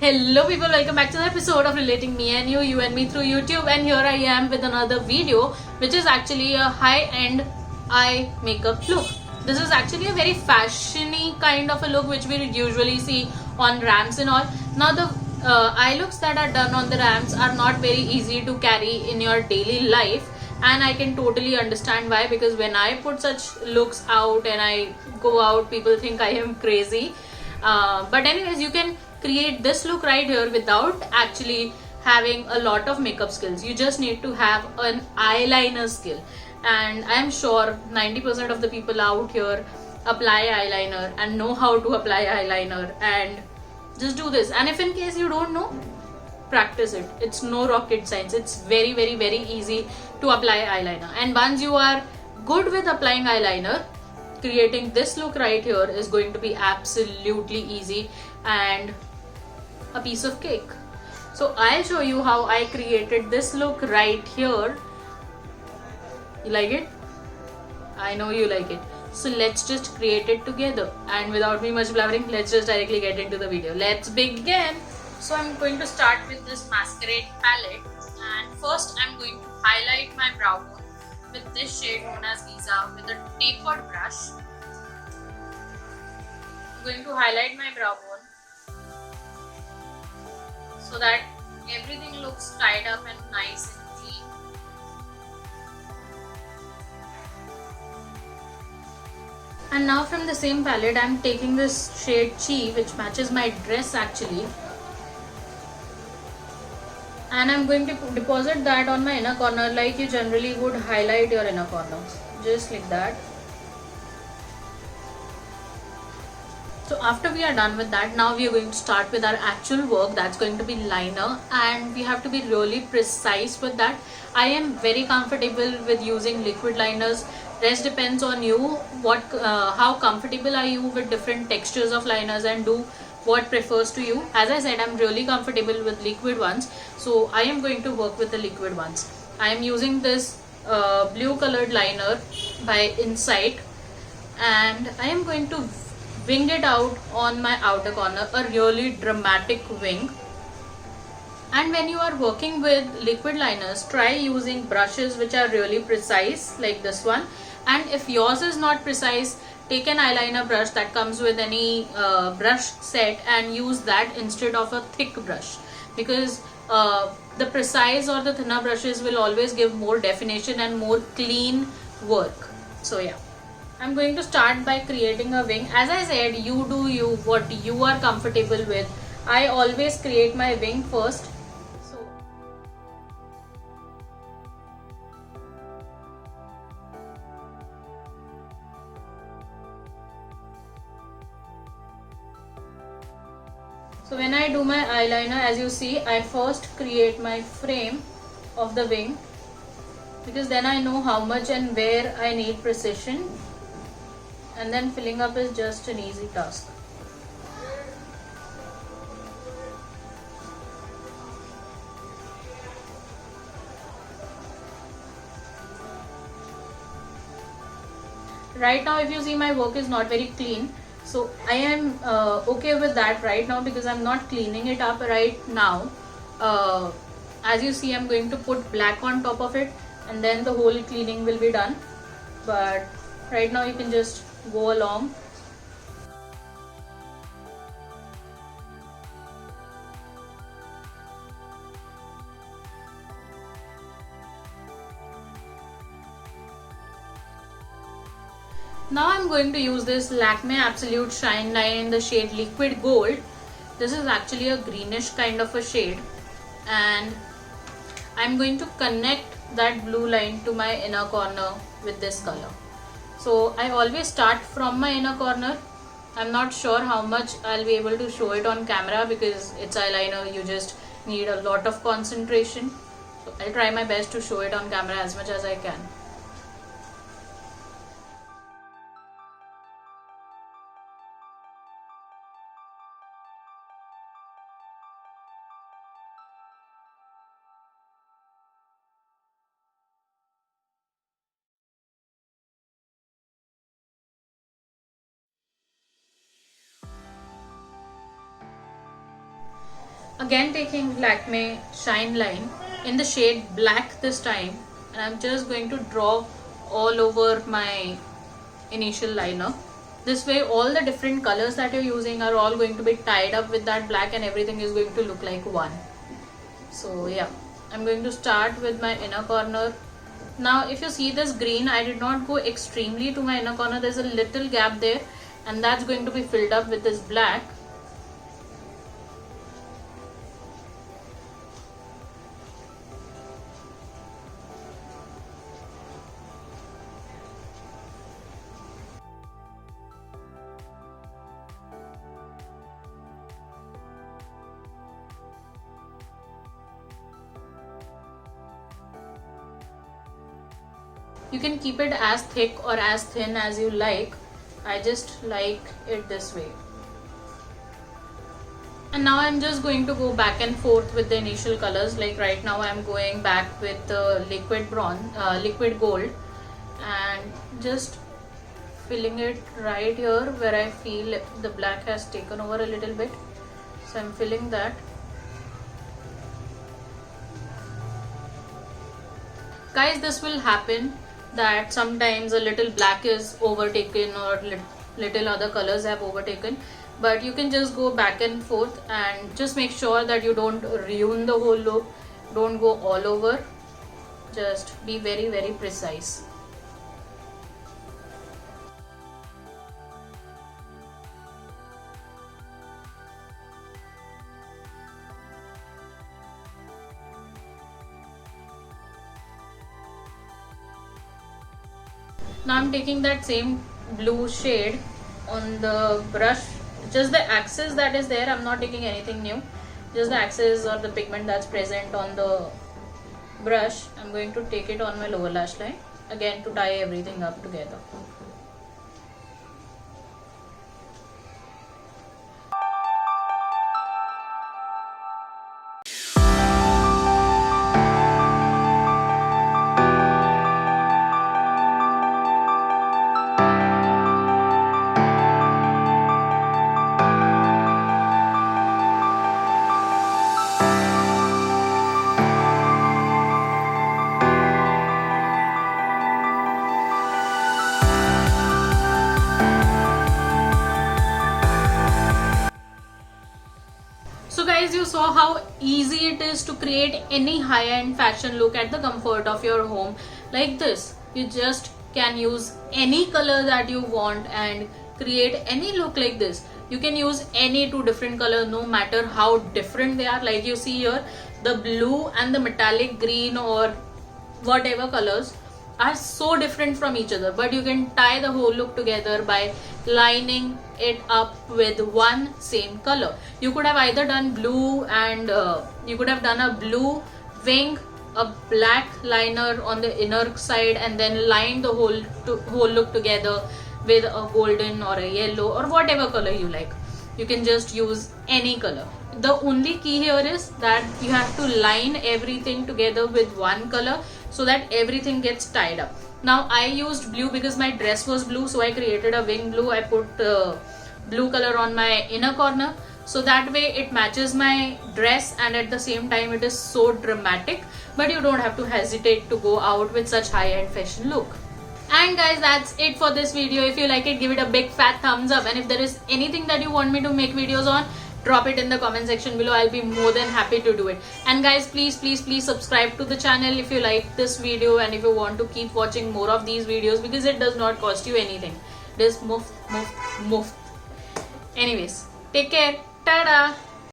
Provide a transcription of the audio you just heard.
Hello people, welcome back to the episode of Relating Me and You and Me through YouTube, and here I am with another video which is actually a high-end eye makeup look. This is actually a very fashiony kind of a look which we usually see on ramps and all. Now the eye looks that are done on the ramps are not very easy to carry in your daily life, and I can totally understand why, because when I put such looks out and I go out, people think I am crazy. But anyways, you can create this look right here without actually having a lot of makeup skills. You just need to have an eyeliner skill, and I am sure 90% of the people out here apply eyeliner and know how to apply eyeliner, and just do this. And if in case you don't know, practice it. It's no rocket science. It's very easy to apply eyeliner, and once you are good with applying eyeliner, creating this look right here is going to be absolutely easy and a piece of cake. So I'll show you how I created this look right here. You like it? I know you like it. So let's just create it together, and without me much blabbering, let's just directly get into the video. Let's begin. So I'm going to start with this masquerade palette, and first I'm going to highlight my brow bone with this shade known as Giza with a tapered brush. I'm going to highlight my brow bone so that everything looks tied up and nice and clean. And now from the same palette, I'm taking this shade Chi, which matches my dress actually, and I'm going to deposit that on my inner corner like you generally would highlight your inner corner, just like that. So after we are done with that, now we are going to start with our actual work, that's going to be liner, and we have to be really precise with that. I am very comfortable with using liquid liners. Rest depends on you, what how comfortable are you with different textures of liners, and do what prefers to you. As I said, I'm really comfortable with liquid ones, so I am going to work with the liquid ones. I am using this blue colored liner by Insight, and I am going to wing it out on my outer corner, a really dramatic wing. And when you are working with liquid liners, try using brushes which are really precise, like this one. And if yours is not precise, take an eyeliner brush that comes with any brush set and use that instead of a thick brush, because the precise or the thinner brushes will always give more definition and more clean work. So yeah, I'm going to start by creating a wing. As I said, you do you, what you are comfortable with. I always create my wing first. So when I do my eyeliner, as you see, I first create my frame of the wing, because then I know how much and where I need precision, and then filling up is just an easy task. Right now, if you see, my work is not very clean, so I am okay with that right now, because I'm not cleaning it up right now. As you see, I'm going to put black on top of it, and then the whole cleaning will be done. But right now you can just go along. Now I'm going to use this Lakme Absolute Shine Line in the shade Liquid Gold. This is actually a greenish kind of a shade, and I'm going to connect that blue line to my inner corner with this color. So I always start from my inner corner. I'm not sure how much I'll be able to show it on camera, because it's eyeliner, you just need a lot of concentration. So I'll try my best to show it on camera as much as I can. Again taking Lakme Shine Line in the shade black this time, and I'm just going to draw all over my initial liner. This way all the different colors that you're using are all going to be tied up with that black and everything is going to look like one. So yeah, I'm going to start with my inner corner. Now if you see this green, I did not go extremely to my inner corner. There's a little gap there and that's going to be filled up with this black. You can keep it as thick or as thin as you like. I just like it this way. And now I'm just going to go back and forth with the initial colors. Like right now I'm going back with the liquid gold, and just filling it right here where I feel the black has taken over a little bit. So I'm filling that. Guys, this will happen that sometimes a little black is overtaken or little other colors have overtaken, but you can just go back and forth and just make sure that you don't ruin the whole look. Don't go all over, just be very, very precise. Now I'm taking that same blue shade on the brush, just the axis that is there. I'm not taking anything new, just the axis or the pigment that's present on the brush. I'm going to take it on my lower lash line again to tie everything up together. So guys, you saw how easy it is to create any high-end fashion look at the comfort of your home like this. You just can use any color that you want and create any look like this. You can use any two different colors, no matter how different they are. Like you see here, the blue and the metallic green or whatever colors are so different from each other, but you can tie the whole look together by lining it up with one same color. You could have either done blue and you could have done a blue wing, a black liner on the inner side, and then line the whole look together with a golden or a yellow or whatever color you like. You can just use any color. The only key here is that you have to line everything together with one color so that everything gets tied up. Now I used blue because my dress was blue, so I created a wing blue. I put blue color on my inner corner, so that way it matches my dress and at the same time it is so dramatic, but you don't have to hesitate to go out with such high-end fashion look. And guys, that's it for this video. If you like it, give it a big fat thumbs up, and if there is anything that you want me to make videos on, drop it in the comment section below. I'll be more than happy to do it. And guys, please subscribe to the channel if you like this video and if you want to keep watching more of these videos, because it does not cost you anything. It is muft. Anyways, take care. Tada!